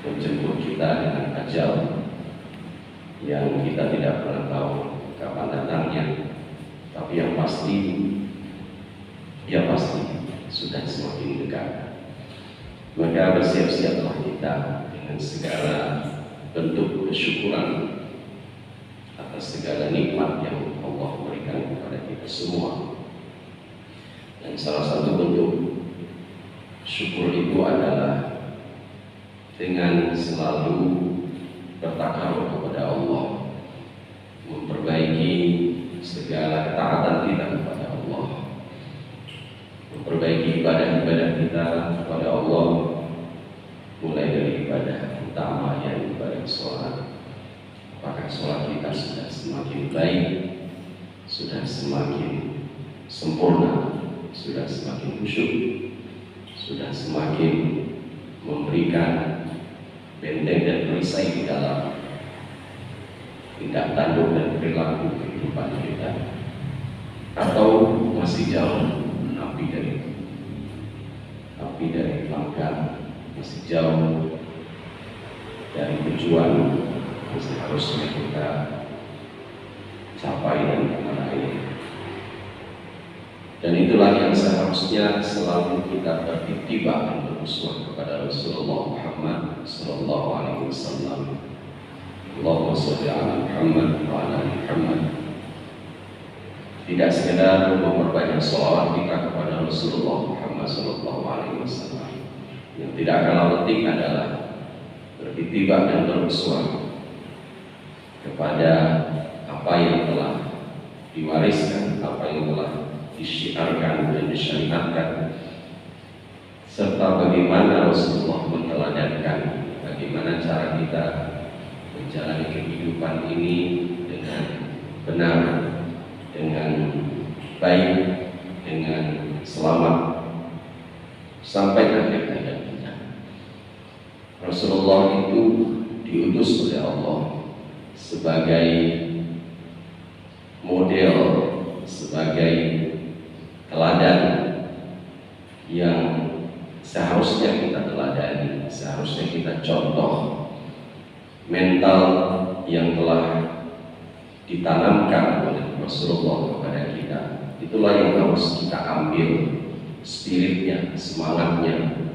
menjemput kita dengan ajal yang kita tidak pernah tahu kapan datangnya, tapi yang pasti sudah semakin dekat. Maka bersiap-siaplah kita dengan segala bentuk kesyukuran atas segala nikmat yang Allah berikan kepada kita semua. Dan salah satu bentuk syukur itu adalah dengan selalu bertakarub kepada Allah, memperbaiki segala ketaatan kita kepada Allah, memperbaiki ibadah-ibadah kita kepada Allah, mulai dari ibadah utama yang ibadah sholat. Apakah sholat kita sudah semakin baik, sudah semakin sempurna, sudah semakin khusyuk, sudah semakin memberikan benteng dan perisai di dalam tindak tanduk dan perilaku kehidupan kita, atau masih jauh api dari langkah, masih jauh dari tujuan yang seharusnya kita capai dan kita raih. Dan itulah yang seharusnya selalu kita beriktibar dan beruswah kepada Rasulullah Muhammad sallallahu alaihi wasallam. Allahumma shalli ala Muhammad wa ala Muhammad. Tidak sekedar memperbanyak sholawat kita kepada Rasulullah Muhammad sallallahu alaihi wasallam. Yang tidak kalah penting adalah beriktibar dan beruswah kepada apa yang telah diwariskan, apa yang telah disyiarkan dan disyariatkan, serta bagaimana Rasulullah menteladankan bagaimana cara kita menjalani kehidupan ini dengan benar, dengan baik, dengan selamat sampai akhir hayat kita. Rasulullah itu diutus oleh Allah sebagai model, sebagai teladan yang seharusnya kita teladani, seharusnya kita contoh. Mental yang telah ditanamkan oleh Rasulullah kepada kita, itulah yang harus kita ambil, spiritnya, semangatnya,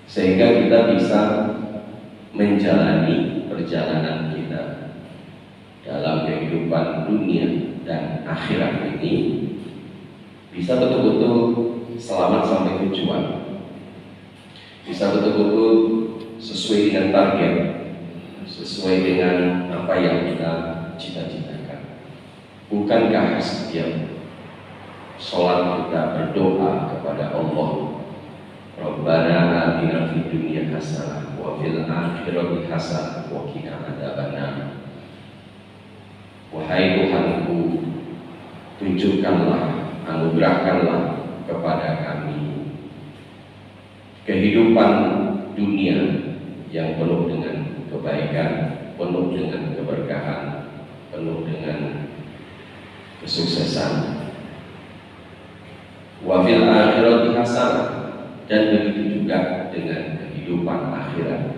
sehingga kita bisa menjalani perjalanan kita dalam kehidupan dunia dan akhirat ini bisa betul-betul selamat sampai tujuan, bisa betul-betul sesuai dengan target, sesuai dengan apa yang kita cita-citakan. Bukankah setiap sholat kita berdoa kepada Allah, Rabbana atina fid dunya hasanah wa fil akhirati hasanah wa qina adzabannar. Wahai Tuhanku, tunjukkanlah, anugerahkanlah kepada kami kehidupan dunia yang penuh dengan kebaikan, penuh dengan keberkahan, penuh dengan kesuksesan. Wa fil akhirati hasanah, dan begitu juga dengan kehidupan akhirat.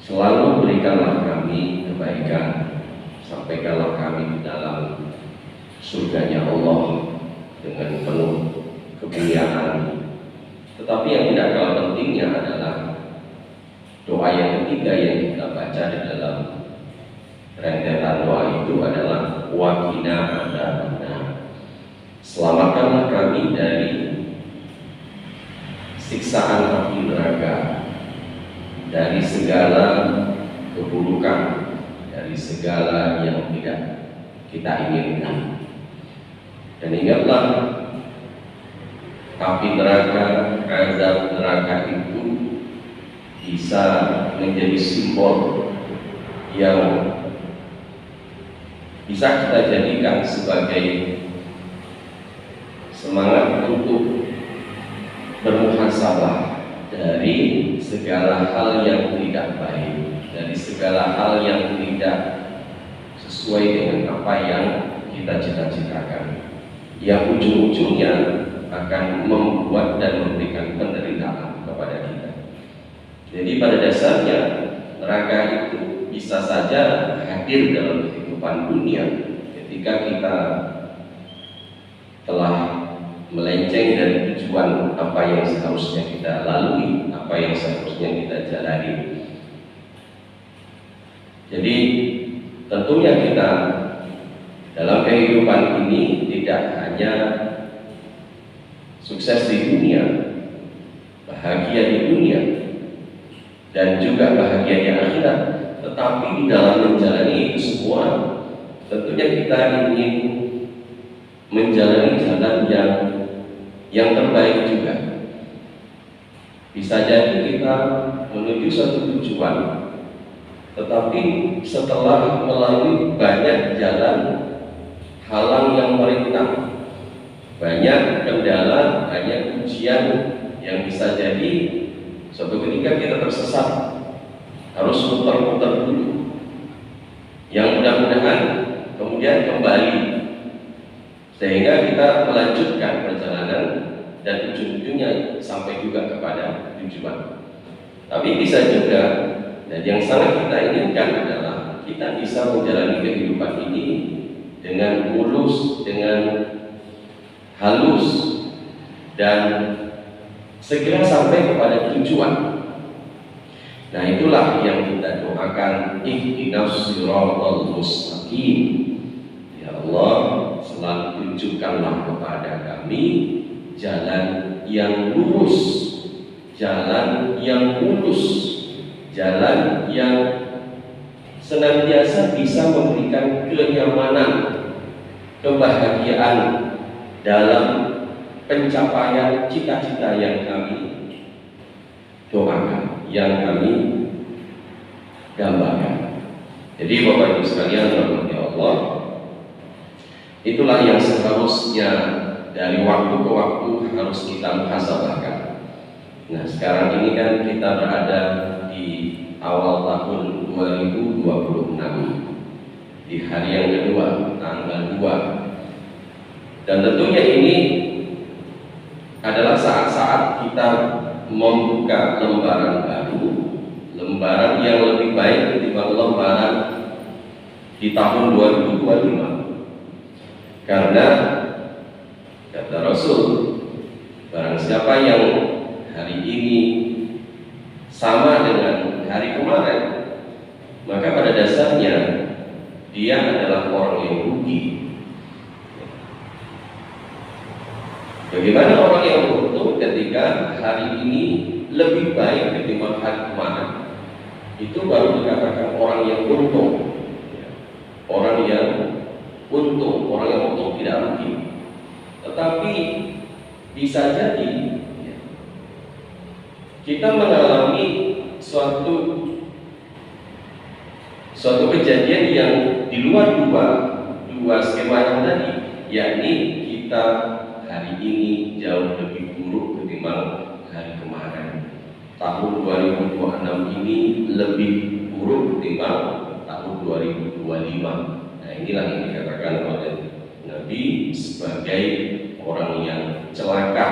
Selalu berikanlah kami kebaikan, sampaikanlah kami di dalam surganya Allah dengan penuh kemuliaan. Tetapi yang tidak kalah pentingnya adalah doa yang ketiga yang kita baca di dalam rentetan doa itu adalah wa qina adzabannar. Selamatkanlah kami dari siksaan api neraka, dari segala keburukan, dari segala yang tidak kita inginkan. Dan ingatlah, api neraka, azab neraka itu bisa menjadi simbol yang bisa kita jadikan sebagai semangat untuk bermuhasabah dari segala hal yang tidak baik, dari segala hal yang tidak sesuai dengan apa yang kita cita-citakan, yang ujung-ujungnya akan membuat dan memberikan penderitaan kepada kita. Jadi Jadi pada dasarnya neraka itu bisa saja hadir dalam kehidupan dunia ketika kita telah melenceng dari tujuan apa yang seharusnya kita lalui, apa yang seharusnya kita jalani. Jadi tentunya kita dalam kehidupan ini tidak hanya sukses di dunia, bahagia di dunia, dan juga bahagia di akhirat, tetapi di dalam menjalani itu semua tentunya kita ingin menjalani jalan yang terbaik juga. Bisa jadi kita menuju satu tujuan, tetapi setelah melalui banyak jalan halang yang merintang, banyak kendala, banyak ujian yang bisa jadi suatu ketika kita tersesat, harus muter-muter dulu, yang mudah-mudahan kemudian kembali sehingga kita melanjutkan perjalanan dan ujung-ujungnya sampai juga kepada tujuan. Tapi bisa juga, dan yang sangat kita inginkan adalah kita bisa menjalani kehidupan ini dengan mulus, dengan halus, dan segera sampai kepada tujuan. Nah, itulah yang kita doakan, ihdinas siratal mustaqim. Ya Allah, selalu tunjukkanlah kepada kami jalan yang lurus, jalan yang mulus, jalan yang senantiasa bisa memberikan kenyamanan, kebahagiaan dalam pencapaian cita-cita yang kami doakan, yang kami gambarkan. Jadi Bapak Ibu sekalian, rahmati Allah, itulah yang seharusnya dari waktu ke waktu harus kita muhasabahkan. Nah, sekarang ini kan kita berada di awal tahun 2026, di hari yang kedua, tanggal 2. Dan tentunya ini adalah saat-saat kita membuka lembaran baru, lembaran yang lebih baik ketimbang lembaran di tahun 2025. Karena kata Rasul, barang siapa yang hari ini sama dengan hari kemarin, maka pada dasarnya dia adalah orang yang rugi. Bagaimana orang yang beruntung ketika hari ini lebih baik ketimbang hari kemarin? Itu baru dikatakan orang yang untung. Orang yang untung, orang yang untung tidak rugi. Tetapi bisa jadi kita mengalami suatu kejadian yang di luar dua skema yang tadi, yakni kita hari ini jauh lebih buruk ketimbang hari kemarin. Tahun 2026 ini lebih buruk ketimbang tahun 2025. Nah, inilah yang dikatakan oleh Nabi sebagai orang yang celaka.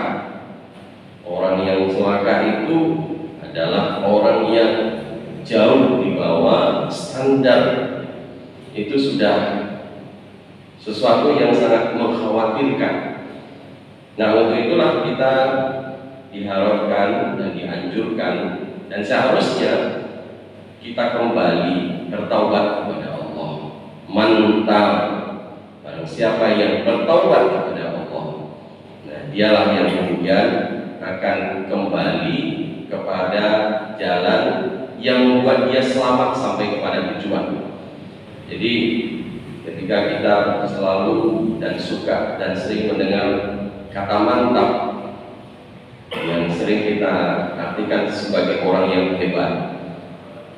Orang yang celaka itu adalah orang yang jauh di bawah standar. Itu sudah sesuatu yang sangat mengkhawatirkan. Nah, untuk itulah kita diharapkan dan dianjurkan, dan seharusnya kita kembali bertaubat kepada Allah. Mantap, barang siapa yang bertaubat kepada Allah, nah dialah yang kemudian akan kembali kepada jalan yang membuat dia selamat sampai kepada tujuan. Jadi ketika kita selalu dan suka dan sering mendengar kata mantap, yang sering kita artikan sebagai orang yang hebat,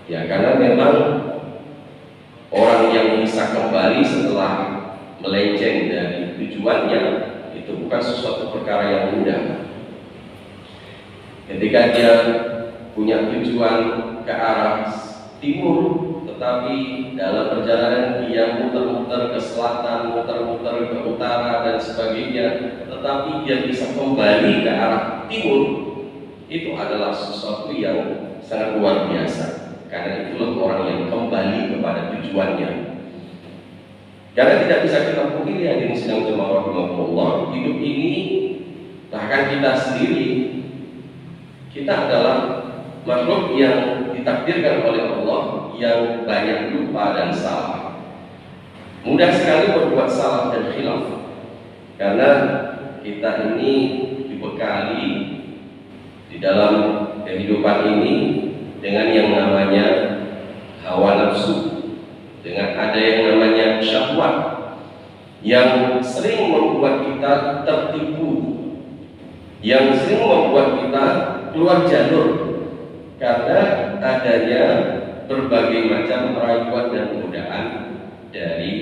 ya karena memang orang yang bisa kembali setelah melenceng dari tujuannya itu bukan sesuatu perkara yang mudah. Ketika dia punya tujuan ke arah timur, tetapi dalam perjalanan dia muter-muter ke selatan, muter-muter ke utara dan sebagainya, tetapi dia bisa kembali ke arah timur, itu adalah sesuatu yang sangat luar biasa. Karena itulah orang yang kembali kepada tujuannya. Karena tidak bisa kita pungkiri hadirin sidang jemaah rahimahullah, hidup ini bahkan kita sendiri, kita adalah makhluk yang ditakdirkan oleh Allah yang banyak lupa dan salah. Mudah sekali berbuat salah dan khilaf. Karena kita ini dibekali di dalam kehidupan ini dengan yang namanya hawa nafsu, dengan ada yang namanya syahwat yang sering membuat kita tertipu, yang sering membuat kita keluar jalur karena adanya berbagai macam rayuan dan godaan dari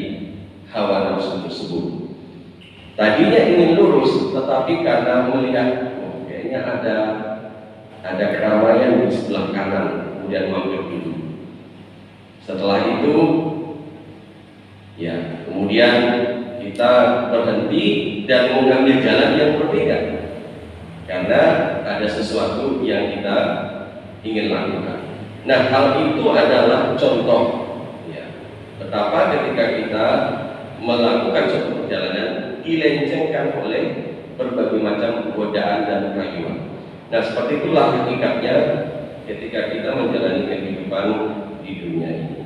hawa nafsu tersebut. Tadinya ingin lurus, tetapi karena melihat kayaknya ada keramaian di sebelah kanan, kemudian mampir dulu. Setelah itu, ya kemudian kita berhenti dan mengambil jalan yang berbeda, karena ada sesuatu yang kita ingin lakukan. Nah, hal itu adalah contoh, ya, betapa ketika kita melakukan suatu perjalanan dilencengkan oleh berbagai macam godaan dan rayuan. Nah, seperti itulah hakikatnya ketika kita menjalani kehidupan di dunia ini.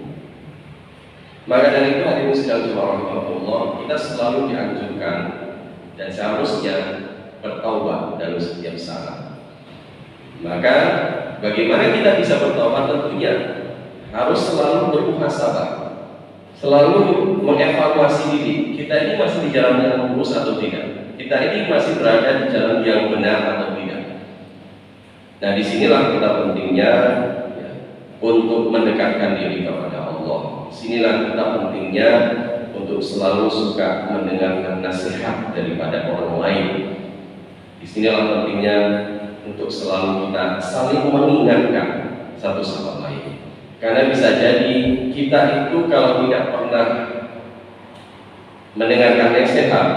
Maka dari itu hadirin sidang jemaah rahimahullah, kita selalu dianjurkan dan seharusnya bertaubat dalam setiap saat. Maka bagaimana kita bisa bertaubat? Tentunya harus selalu bermuhasabah, selalu mengevaluasi diri. Kita ini masih di jalan yang lurus atau tidak? Kita ini masih berada di jalan yang benar atau tidak? Nah, disinilah kita pentingnya ya, untuk mendekatkan diri kepada Allah. Disinilah kita pentingnya untuk selalu suka mendengarkan nasihat daripada orang lain. Disinilah pentingnya untuk selalu kita saling mengingatkan satu sama lain. Karena bisa jadi kita itu kalau tidak pernah mendengarkan nasihat,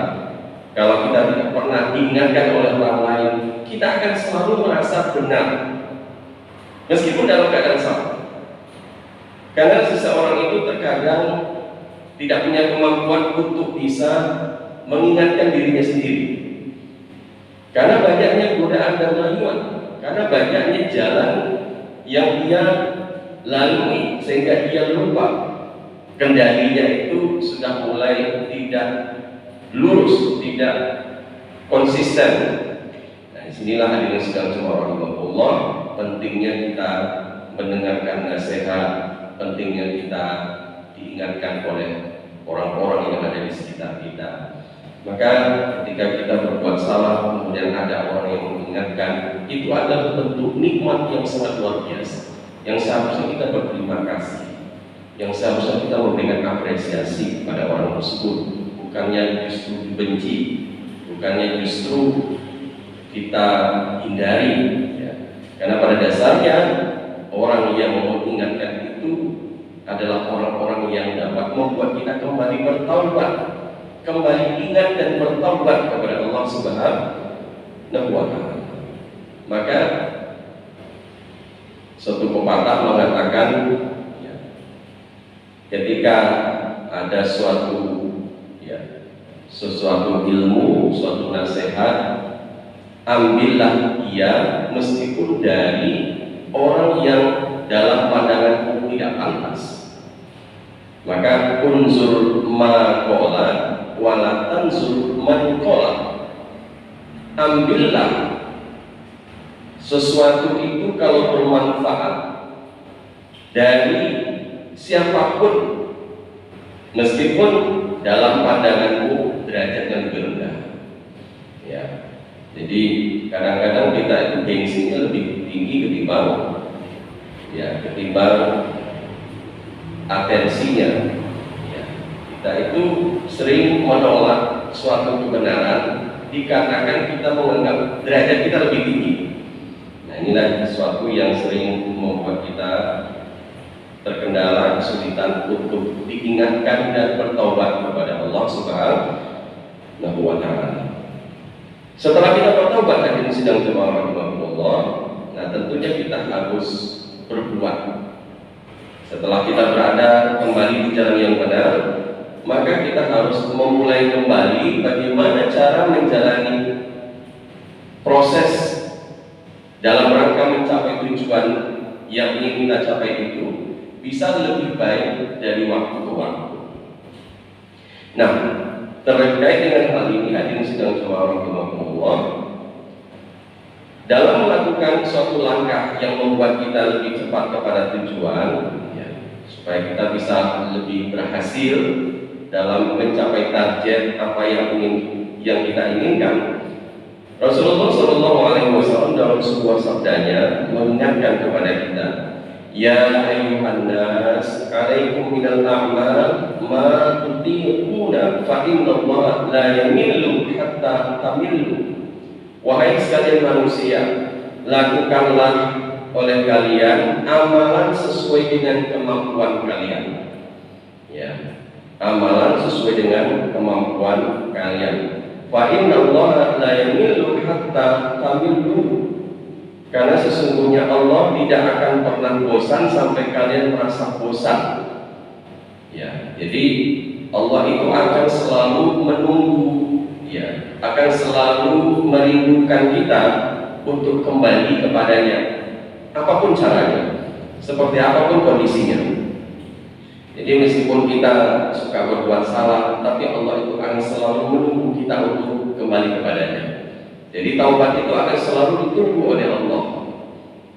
kalau kita tidak pernah diingatkan oleh orang lain, kita akan selalu merasa benar meskipun dalam keadaan salah. Karena seseorang itu terkadang tidak punya kemampuan untuk bisa mengingatkan dirinya sendiri, karena banyaknya godaan dan rayuan, karena banyaknya jalan yang dia lalui sehingga dia lupa kendalinya itu sudah mulai tidak lurus, tidak konsisten. Nah, disinilah hadirin sedang jemaah rahimahullah, pentingnya kita mendengarkan nasihat, pentingnya kita diingatkan oleh orang-orang yang ada di sekitar kita. Maka ketika kita berbuat salah, kemudian ada orang yang mengingatkan, itu adalah bentuk nikmat yang sangat luar biasa, yang seharusnya kita berterima kasih, yang seharusnya kita memberikan apresiasi kepada orang tersebut. Bukannya justru dibenci, bukannya justru kita hindari, ya. Karena pada dasarnya orang yang mengingatkan itu adalah orang-orang yang dapat membuat kita kembali bertaubat, kembali ingat dan bertaubat kepada Allah Subhanahu wa Ta'ala. Maka suatu pepatah mengatakan, ya, ketika ada sesuatu ilmu, suatu nasihat, ambillah ia meskipun dari orang yang dalam pandanganmu tidak pantas. Maka unzur ma qala wa la tanzur man qala. Ambillah sesuatu itu kalau bermanfaat dari siapapun, meskipun dalam pandanganmu derajatnya lebih rendah, ya. Jadi kadang-kadang kita itu gengsinya lebih tinggi ketimbang atensinya, ya. Kita itu sering menolak suatu kebenaran dikarenakan kita menganggap derajat kita lebih tinggi. Nah, inilah sesuatu yang sering membuat kita terkendala kesulitan untuk diingatkan dan bertobat kepada Allah Subhanahu wa Ta'ala. Setelah kita bertobat, hadirin sidang jemaah rahimahullah, nah tentunya kita harus berbuat. Setelah kita berada kembali di jalan yang benar, maka kita harus memulai kembali bagaimana cara menjalani proses dalam rangka mencapai tujuan yang ingin kita capai itu bisa lebih baik dari waktu ke waktu. Nah, terkait dengan hal ini, hadirin sidang jemaah rahimakumullah, dalam melakukan suatu langkah yang membuat kita lebih cepat kepada tujuan, supaya kita bisa lebih berhasil dalam mencapai target apa yang kita inginkan, Rasulullah SAW dalam sebuah sabdanya mengingatkan kepada kita, ya ayyuhan nas, alaikum minal a'mal ma tutiquna fa innallaha la yamillu hatta tamillu. Wahai sekalian manusia, lakukanlah oleh kalian amalan sesuai dengan kemampuan kalian. Ya, amalan sesuai dengan kemampuan kalian. Fa innallaha la yamillu hatta tamillu. Karena sesungguhnya Allah tidak akan pernah bosan sampai kalian merasa bosan. Ya, jadi Allah itu akan selalu menunggu, ya, akan selalu merindukan kita untuk kembali kepadanya, apapun caranya, seperti apapun kondisinya. Jadi meskipun kita suka berbuat salah, tapi Allah itu akan selalu menunggu kita untuk kembali kepadanya. Jadi taubat itu akan selalu ditunggu oleh Allah.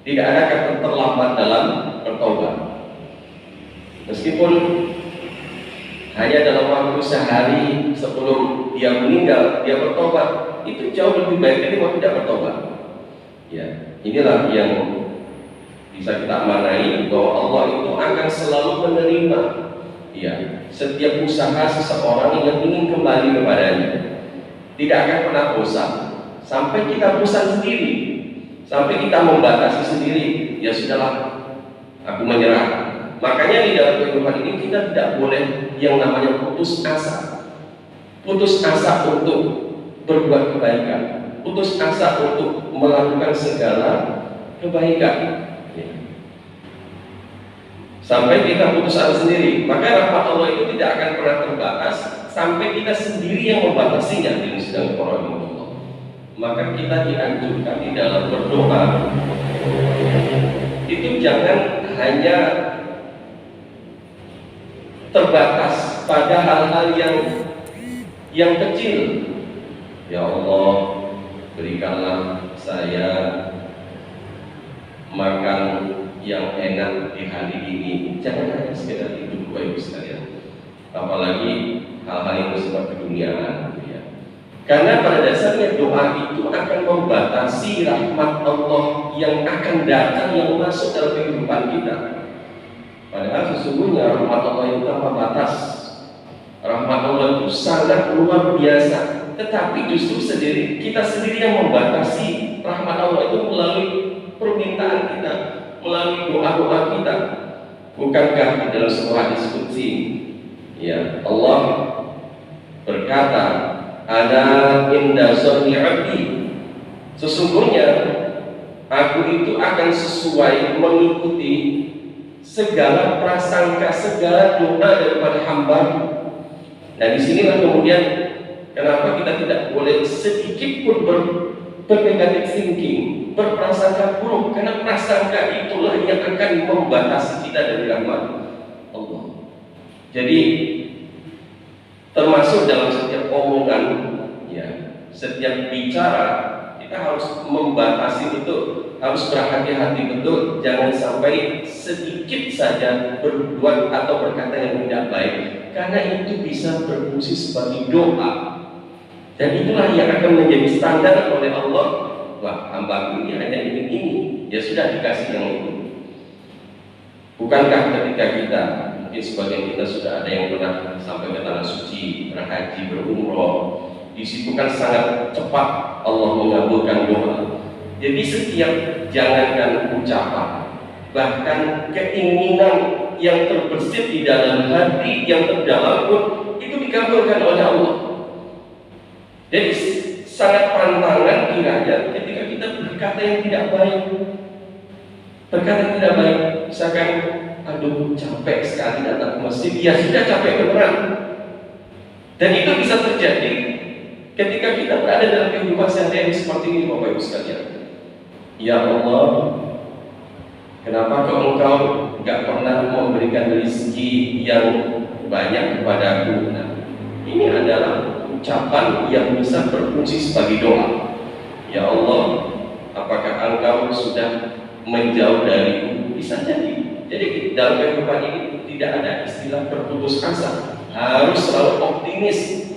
Tidak ada kata terlambat dalam bertaubat. Meskipun hanya dalam waktu sehari sebelum dia meninggal, dia bertobat, itu jauh lebih baik daripada tidak bertobat. Ya, inilah yang bisa kita amanai, bahwa Allah itu akan selalu menerima, ya, setiap usaha seseorang yang ingin kembali kepadanya. Tidak akan pernah bosan sampai kita bosan sendiri, sampai kita membatasi sendiri. Ya sudahlah, aku menyerah. Makanya di dalam kehidupan ini kita tidak boleh yang namanya putus asa. Putus asa untuk berbuat kebaikan, putus asa untuk melakukan segala kebaikan, ya. Sampai kita putus asa sendiri. Maka rahmat Allah itu tidak akan pernah terbatas sampai kita sendiri yang membatasinya. Ini sedang orang. Maka kita dianjurkan di dalam berdoa itu jangan hanya terbatas pada hal-hal yang kecil. Ya Allah, berikanlah saya makan yang enak di hari ini. Jangan hanya sekedar itu, Bapak Ibu sekalian. Apalagi hal-hal yang bersifat keduniaan, ya. Karena pada dasarnya doa itu akan membatasi rahmat Allah yang akan datang, yang masuk dalam kehidupan kita. Padahal sesungguhnya rahmat Allah itu tanpa batas. Rahmat Allah itu sangat luar biasa. Tetapi justru kita sendiri yang membatasi rahmat Allah itu melalui permintaan kita, melalui doa-doa kita. Bukankah di dalam sebuah hadis qudsi, ya, Allah berkata, "Ana inda zanni 'abdi." Sesungguhnya aku itu akan sesuai mengikuti segala prasangka, segala doa daripada hamba. Nah, disinilah kemudian kenapa kita tidak boleh sedikit pun bernegatif thinking, berprasangka buruk, karena prasangka itulah yang akan membatasi kita dari rahmat Allah. Jadi termasuk dalam setiap omongan, ya, setiap bicara, kita harus membatasi betul, harus berhati-hati betul, jangan sampai sedikit saja berbuat atau berkata yang tidak baik, karena itu bisa berfungsi sebagai doa. Dan itulah yang akan menjadi standar oleh Allah. Wah, hamba ini hanya ini, ya sudah dikasih yang itu. Bukankah ketika kita, mungkin sebagian kita sudah ada yang pernah sampai ke tanah suci, berhaji, berumroh, di situ kan sangat cepat Allah mengabulkan doa. Jadi setiap, jangankan ucapan, bahkan keinginan yang terbersit di dalam hati yang terdalam pun itu dikabulkan oleh Allah. Jadi sangat pantangan kiranya ketika kita berkata yang tidak baik, Perkataan tidak baik, misalkan, aduh capek sekali datang ke masjid, ya sudah capek beneran. Dan itu bisa terjadi ketika kita berada dalam kehidupan sehari-hari seperti ini, Bapak Ibu sekalian. Ya Allah, kenapa Engkau gak pernah memberikan rezeki yang banyak kepadaku? Nah, ini adalah ucapan yang bisa berfungsi sebagai doa. Ya Allah, apakah Engkau sudah menjauh dariku? Bisa jadi. Jadi dalam kehidupan ini tidak ada istilah berputus asa, harus selalu optimis.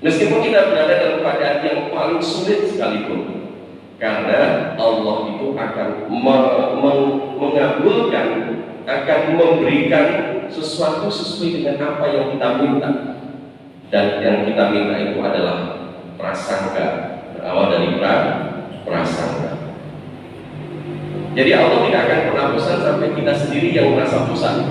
Meskipun kita berada dalam keadaan yang paling sulit sekalipun, karena Allah itu akan mengabulkan, akan memberikan sesuatu sesuai dengan apa yang kita minta. Dan yang kita minta itu adalah prasangka, berawal dari prasangka. Jadi Allah tidak akan pernah bosan sampai kita sendiri yang merasa bosan.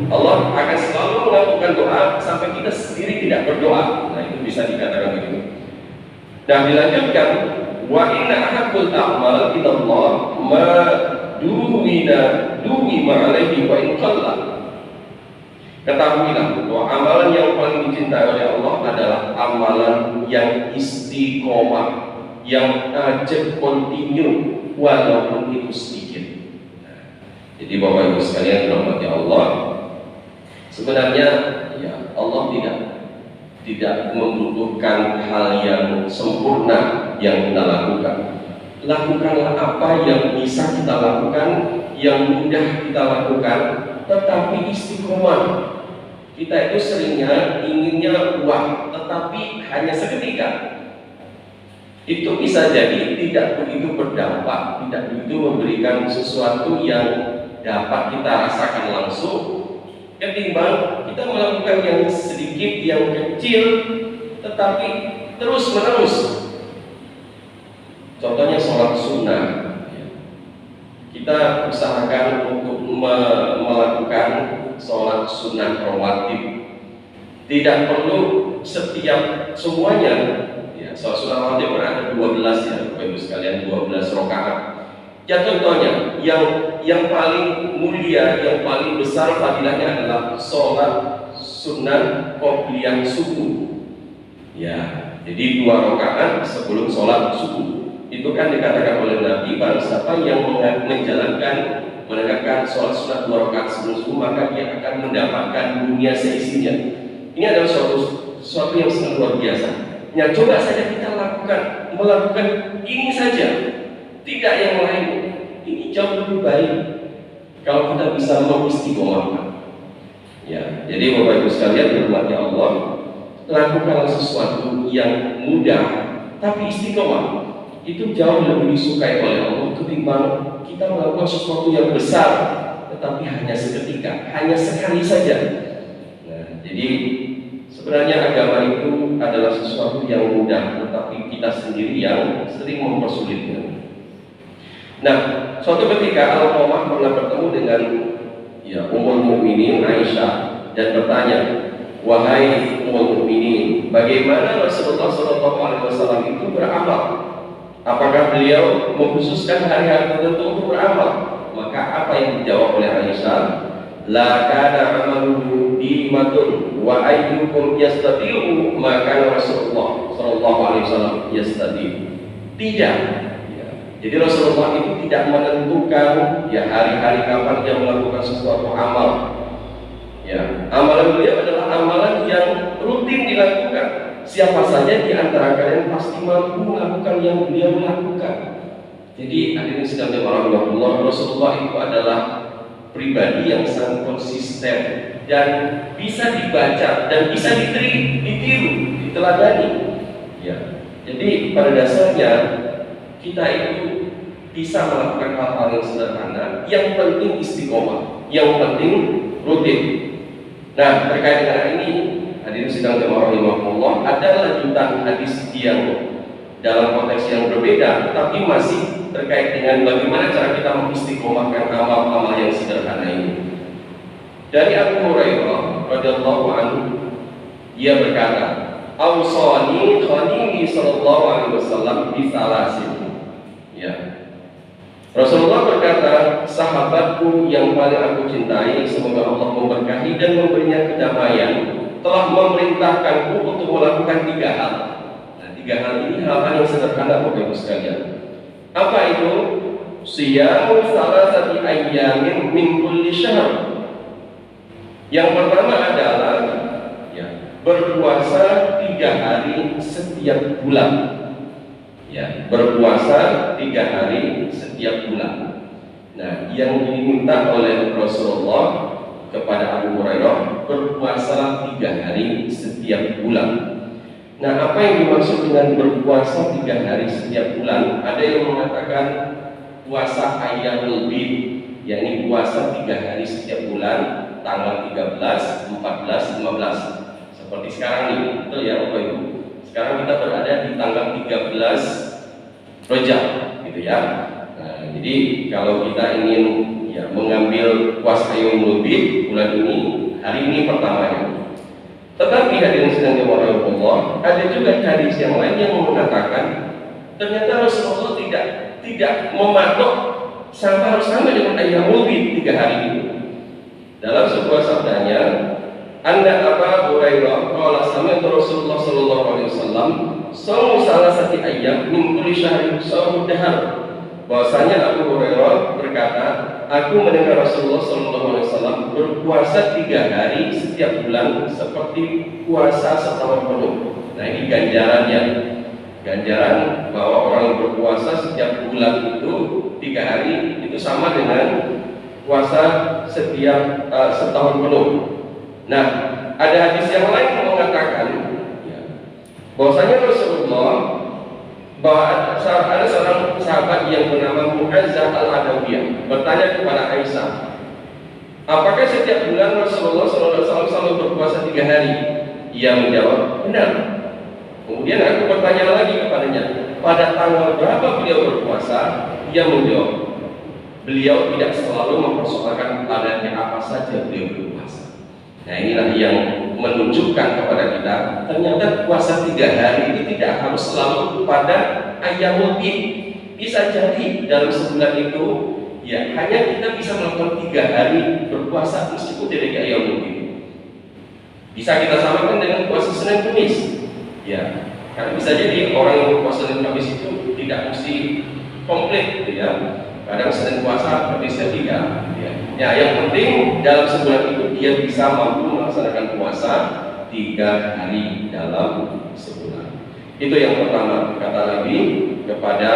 Allah akan selalu melakukan doa sampai kita sendiri tidak berdoa. Nah, itu bisa dikatakan begitu. Dan dilanjutkan, wa inna ahabbul a'mal ila Allah ma duwima alaihi wa in qalla. Ketahuilah bahwa amalan yang paling dicintai oleh Allah adalah amalan yang istiqomah, yang ajak kontinu walaupun itu sedikit. Jadi Bapak Ibu sekalian dirahmati Allah, sebenarnya ya Allah tidak membutuhkan hal yang sempurna yang kita lakukan. Lakukanlah apa yang bisa kita lakukan, yang mudah kita lakukan, tetapi istiqomah. Kita itu seringnya inginnya uang, tetapi hanya seketika. Itu bisa jadi tidak begitu berdampak, tidak begitu memberikan sesuatu yang dapat kita rasakan langsung, ketimbang kita melakukan yang sedikit, yang kecil, tetapi terus menerus. Contohnya sholat sunnah, kita usahakan untuk melakukan sholat sunnah rawatib. Tidak perlu setiap semuanya. Ya, sholat sunnah rawatib ada 12 ya, Bapak Ibu sekalian, 12 rakaat. Ya contohnya, yang paling mulia, yang paling besar fadilahnya adalah sholat sunnah qobliyah subuh. Ya, jadi 2 rakaat sebelum sholat subuh. Itu kan dikatakan oleh Nabi, barang siapa yang menegakkan sholat sunnah 2 rakaat sebelum subuh, maka dia akan mendapatkan dunia seisinya. Ini adalah sesuatu yang sangat luar biasa. Ya, coba saja kita melakukan ini saja, tidak yang lain. Ini jauh lebih baik kalau kita bisa mengistiqomahkan. Ya, jadi Bapak Ibu sekalian dirahmati Allah, lakukanlah sesuatu yang mudah tapi istiqomah. Itu jauh lebih disukai oleh Allah ketimbang kita melakukan sesuatu yang besar tetapi hanya seketika, hanya sekali saja. Nah, jadi sebenarnya agama itu adalah sesuatu yang mudah, tetapi kita sendiri yang sering mempersulitnya. Nah, suatu ketika Al-Qamah pernah bertemu dengan Ummul Mukminin Aisyah dan bertanya, wahai Ummul Mukminin, bagaimana Rasulullah SAW itu beramal? Apakah beliau mengkhususkan hari-hari tertentu untuk beramal? Maka apa yang dijawab oleh Aisyah? La kana amaluhu dimatun wa ayyukum yastati'u maka Rasulullah sallallahu alaihi wasallam yastati'u. Tidak. Ya. Jadi Rasulullah itu tidak menentukan hari-hari kapan dia melakukan sesuatu amal. Ya, amalan beliau adalah amalan yang rutin dilakukan. Siapa saja di antara kalian pasti mampu melakukan yang beliau lakukan. Jadi hadirin sekalian warahmatullahi, Rasulullah itu adalah pribadi yang sangat konsisten dan bisa dibaca dan bisa ditiru, diteladani. Ya. Jadi pada dasarnya kita itu bisa melakukan hal-hal yang sederhana, yang penting istiqomah, yang penting rutin. Nah, terkait dengan ini, hadirin sedang rahimahullah, ada lanjutan hadis yang dalam konteks yang berbeda, tetapi masih terkait dengan bagaimana cara kita mengistiqomahkan amal-amal yang sederhana ini. Dari Abu Hurairah radhiyallahu anhu, dia berkata, "Awsani khalili sallallahu alaihi wasallam bi salasin." Ya. Rasulullah sahabatku yang paling aku cintai, semoga Allah memberkahi dan memberinya kedamaian, telah memerintahkanku untuk melakukan 3 hal. Nah, 3 hal ini hal-hal yang sederhana Bapak Ibu sekalian. Apa itu? Siyamu salasati ayyamin min kulli syahr. Yang pertama adalah berpuasa 3 hari setiap bulan. Berpuasa 3 hari setiap bulan. Nah, yang diminta oleh Rasulullah kepada Abu Hurairah, berpuasa 3 hari setiap bulan. Nah, apa yang dimaksud dengan berpuasa 3 hari setiap bulan? Ada yang mengatakan puasa Ayyamul Bid, yakni puasa 3 hari setiap bulan, tanggal 13, 14, 15. Seperti sekarang ini, betul ya Bapak Ibu? Sekarang kita berada di tanggal 13 Rajab, gitu ya. Nah, jadi kalau kita ingin mengambil puasa Ayyamul Bid bulan ini, hari ini pertamanya. Tetapi hadirin sedang dimurahkan Allah, ada juga hadis yang lain yang mengatakan ternyata Rasulullah tidak mematok harus sama dengan Ayyamul Bid 3 hari itu. Dalam sebuah sabdanya, Anda Abu Hurairah qala sami'tu Rasulullah sallallahu alaihi wasallam shaumu salasati ayyam min kulli syahrin shaumu dahr. Bahwasanya Abu Hurairah berkata, aku mendengar Rasulullah sallallahu alaihi wasallam berpuasa 3 hari setiap bulan seperti puasa setahun penuh. Nah, ini ganjarannya. Ganjaran bahwa orang berpuasa setiap bulan itu 3 hari itu sama dengan puasa setiap setahun penuh. Nah, ada hadis yang lain yang mengatakan bahwasanya Rasulullah, bahwa ada seorang sahabat yang bernama Mu'azzah al-Adawiyah bertanya kepada Aisyah, apakah setiap bulan Rasulullah SAW selalu berpuasa 3 hari? Ia menjawab, benar. Kemudian aku bertanya lagi kepadanya, pada tanggal berapa beliau berpuasa? Ia menjawab, beliau tidak selalu mempersoalkan padanya apa saja beliau berpuasa. Nah, inilah yang menunjukkan kepada kita ternyata puasa 3 hari itu tidak harus selalu pada Ayyamul Bid. Bisa jadi dalam sebulan itu hanya kita bisa melakukan 3 hari berpuasa meskipun tidak Ayyamul Bid. Bisa kita samakan dengan puasa Senin Kamis. Karena bisa jadi orang yang berpuasa Senin Kamis itu tidak mesti komplit, gitu ya. Kadang Senin puasa, Kamisnya tidak. Yang penting dalam sebulan itu dia bisa mampu melaksanakan puasa 3 hari dalam sebulan. Itu yang pertama, kata Nabi kepada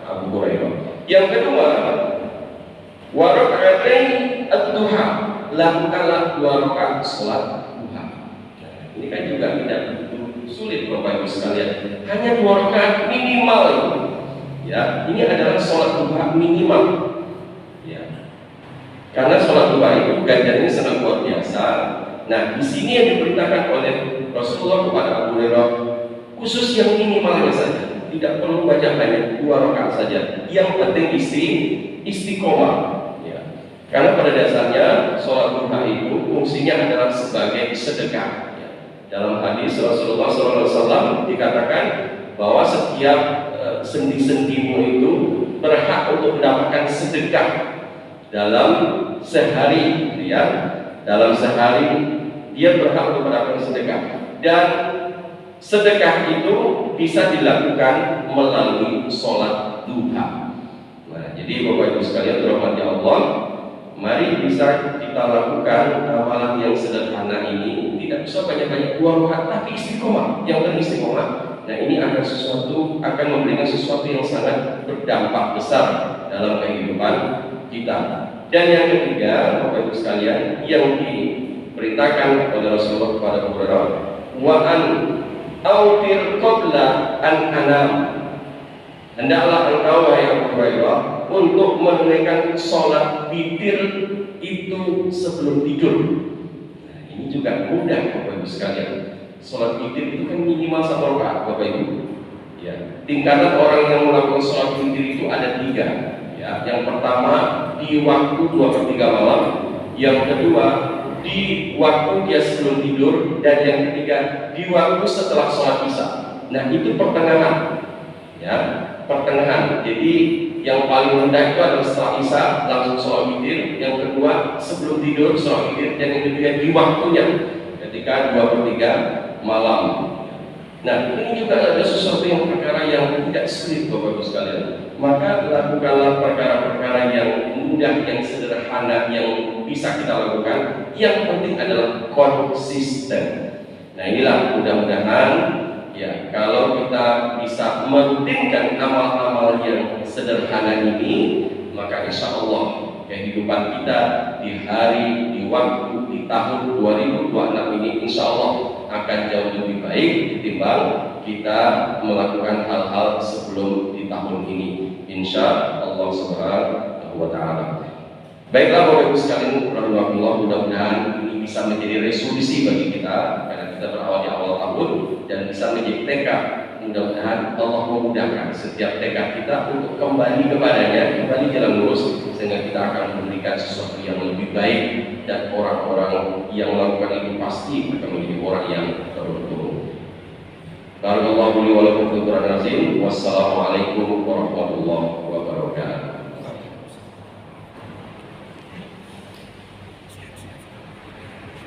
Abu Hurairah. Yang kedua, wa raka'atain ad-duha, lakukanlah 2 rakaat salat duha. Ini kan juga tidak sulit Bapak Ibu sekalian. Hanya 2 rakaat minimal. Ini adalah salat duha minimal. Karena sholat duha itu ganjarannya sangat luar biasa. Nah, di sini yang diperintahkan oleh Rasulullah kepada Abu Hurairah, khusus yang minimalnya saja, tidak perlu baca banyak, 2 rakaat saja. Yang penting istiqomah. Karena pada dasarnya sholat duha itu fungsinya adalah sebagai sedekah. Dalam hadis Rasulullah SAW dikatakan bahwa setiap sendi-sendimu itu berhak untuk mendapatkan sedekah dalam sehari, dalam sehari dia berhak untuk mendapatkan sedekah, dan sedekah itu bisa dilakukan melalui sholat duha. Nah, jadi Bapak Ibu sekalian dirahmati Allah, mari bisa kita lakukan amalan yang sederhana ini. Tidak bisa banyak-banyak 2 rakaat, tapi istiqomah. Yang penting istiqomah. Nah, ini akan memberikan sesuatu yang sangat berdampak besar dalam kehidupan kita. Dan yang ketiga, Bapak Ibu sekalian, yang diperintahkan oleh Rasulullah kepada Abu Hurairah, wa an autir qabla an anam. Hendaklah engkau wahai Abu Hurairah untuk menunaikan sholat witir itu sebelum tidur. Nah, ini juga mudah Bapak Ibu sekalian. Sholat witir itu kan minimal 1 rakaat Bapak Ibu. Tingkatan orang yang melakukan sholat witir itu ada 3. Yang pertama di waktu 2/3 malam, yang kedua di waktu dia sebelum tidur, dan yang ketiga di waktu setelah sholat isya. Nah, itu pertengahan, pertengahan. Jadi Yang paling rendah itu adalah setelah Isya langsung sholat witir. Yang kedua sebelum tidur sholat witir. Dan yang ketiga di waktunya ketika 2/3 malam. Nah, ini juga ada sesuatu yang perkara yang tidak sulit Bapak-Ibu sekalian. Maka lakukanlah perkara-perkara yang mudah, yang sederhana, yang bisa kita lakukan. Yang penting adalah konsisten. Nah, inilah mudah-mudahan ya, kalau kita bisa merutinkan amal-amal yang sederhana ini, maka insya Allah kehidupan kita di hari, di waktu, di tahun 2026 ini insya Allah akan jauh lebih baik ketimbang kita melakukan hal-hal sebelum di tahun ini, insya Allah Subhanahu wa Ta'ala. Baiklah Bapak Ibu sekalian, mudah-mudahan ini bisa menjadi resolusi bagi kita karena kita berawal di awal tahun dan bisa menjadi tekad. Mudah-mudahan Allah memudahkan setiap tekad kita untuk kembali kepadanya, kembali jalan lurus, sehingga kita akan memberikan sesuatu yang lebih baik dan orang-orang yang melakukan itu pasti akan menjadi orang yang beruntung. Barakallahu li wa lakum fil Qur'anil azim. Wassalamualaikum warahmatullahi wabarakatuh.